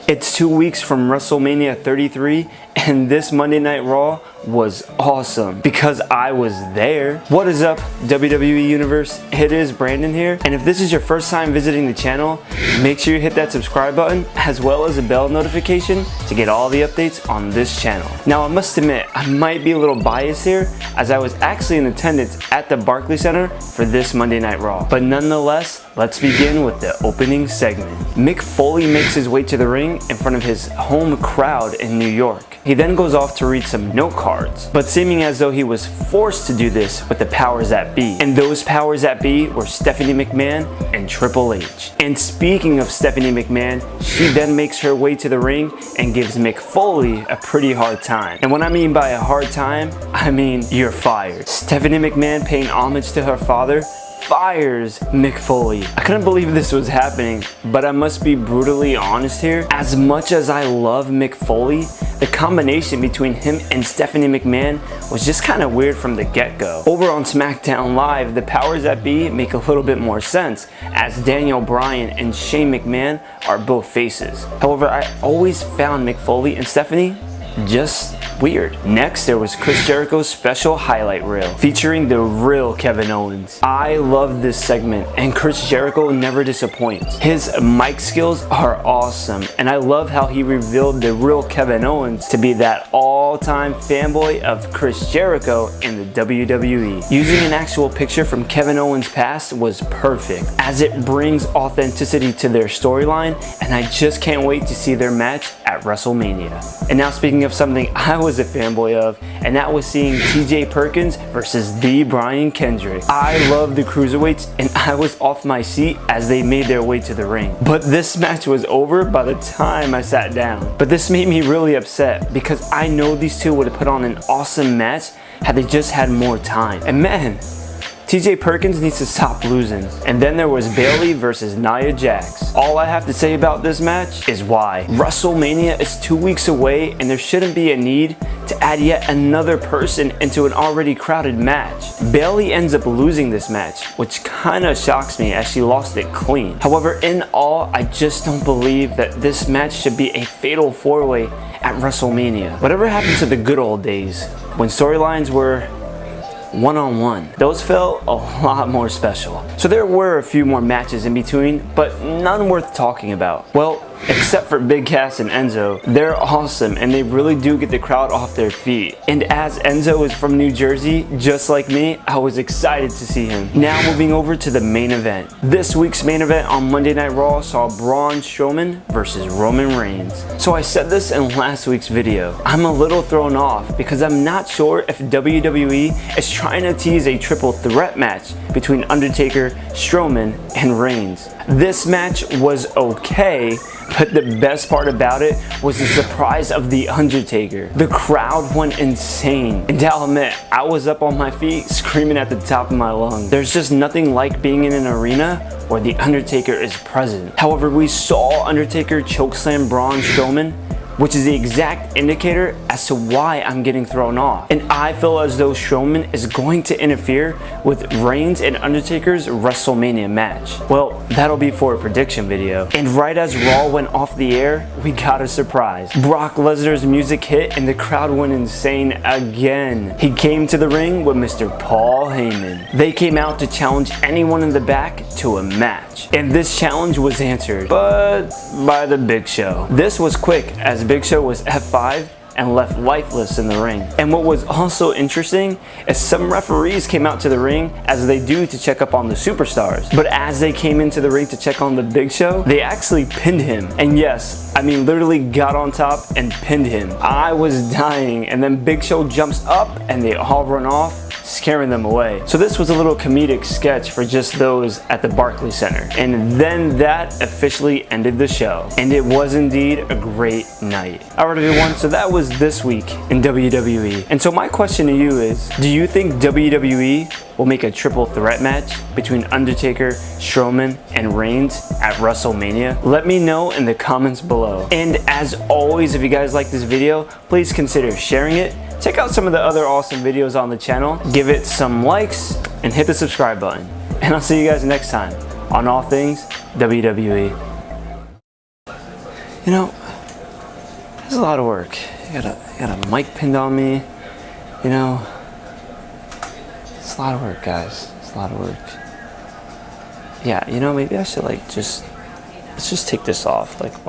It's 2 weeks from WrestleMania 33, and this Monday Night Raw was awesome because I was there. What is up, WWE Universe? It is Brandon here, and if this is your first time visiting the channel, make sure you hit that subscribe button as well as a bell notification to get all the updates on this channel. Now, I must admit, I might be a little biased here as I was actually in attendance at the Barclays Center for this Monday Night Raw. But nonetheless, let's begin with the opening segment. Mick Foley makes his way to the ring in front of his home crowd in New York. He then goes off to read some note cards, but seeming as though he was forced to do this with the powers that be. And those powers that be were Stephanie McMahon and Triple H. And speaking of Stephanie McMahon, she then makes her way to the ring and gives Mick Foley a pretty hard time. And what I mean by a hard time, I mean you're fired. Stephanie McMahon, paying homage to her father, fires Mick Foley. I couldn't believe this was happening, but I must be brutally honest here. As much as I love Mick Foley, the combination between him and Stephanie McMahon was just kind of weird from the get-go. Over on SmackDown Live, the powers that be make a little bit more sense, as Daniel Bryan and Shane McMahon are both faces. However, I always found Mick Foley and Stephanie just weird. Next, there was Chris Jericho's special highlight reel featuring the real Kevin Owens. I love this segment, and Chris Jericho never disappoints. His mic skills are awesome, and I love how he revealed the real Kevin Owens to be that all-time fanboy of Chris Jericho in the WWE. Using an actual picture from Kevin Owens' past was perfect, as it brings authenticity to their storyline, and I just can't wait to see their match at WrestleMania. And now, speaking of something I was a fanboy of, and that was seeing TJ Perkins versus the Brian Kendrick. I love the cruiserweights, and I was off my seat as they made their way to the ring. But this match was over by the time I sat down. But this made me really upset because I know these two would have put on an awesome match had they just had more time. And man, TJ Perkins needs to stop losing. And then there was Bayley versus Nia Jax. All I have to say about this match is why. WrestleMania is 2 weeks away, and there shouldn't be a need to add yet another person into an already crowded match. Bayley ends up losing this match, which kinda shocks me as she lost it clean. However, in all, I just don't believe that this match should be a fatal four-way at WrestleMania. Whatever happened to the good old days when storylines were one-on-one? Those felt a lot more special. So there were a few more matches in between, but none worth talking about. Well, except for Big Cass and Enzo. They're awesome, and they really do get the crowd off their feet. And as Enzo is from New Jersey, just like me, I was excited to see him. Now moving over to the main event. This week's main event on Monday Night Raw saw Braun Strowman versus Roman Reigns. So I said this in last week's video. I'm a little thrown off because I'm not sure if WWE is trying to tease a triple threat match between Undertaker, Strowman, and Reigns. This match was okay, but the best part about it was the surprise of The Undertaker. The crowd went insane, and I'll admit, I was up on my feet screaming at the top of my lungs. There's just nothing like being in an arena where The Undertaker is present. However, we saw Undertaker chokeslam Braun Strowman, which is the exact indicator as to why I'm getting thrown off. And I feel as though Strowman is going to interfere with Reigns and Undertaker's WrestleMania match. Well, that'll be for a prediction video. And right as Raw went off the air, we got a surprise. Brock Lesnar's music hit and the crowd went insane again. He came to the ring with Mr. Paul Heyman. They came out to challenge anyone in the back to a match. And this challenge was answered, but by the Big Show. This was quick, as Big Show was F5 and left lifeless in the ring. And what was also interesting is some referees came out to the ring, as they do, to check up on the superstars. But as they came into the ring to check on the Big Show, they actually pinned him. And yes, I mean literally got on top and pinned him. I was dying, and then Big Show jumps up and they all run off, scaring them away. So this was a little comedic sketch for just those at the Barclays Center. And then that officially ended the show. And it was indeed a great night. Alright everyone, so that was this week in WWE. And so my question to you is, do you think WWE will make a triple threat match between Undertaker, Strowman, and Reigns at WrestleMania? Let me know in the comments below. And as always, if you guys like this video, please consider sharing it. Check out some of the other awesome videos on the channel. Give it some likes and hit the subscribe button. And I'll see you guys next time on All Things WWE. You know, It's a lot of work. You got a mic pinned on me, you know. It's a lot of work, guys. It's a lot of work. Yeah, you know, maybe I should like let's just take this off. Like,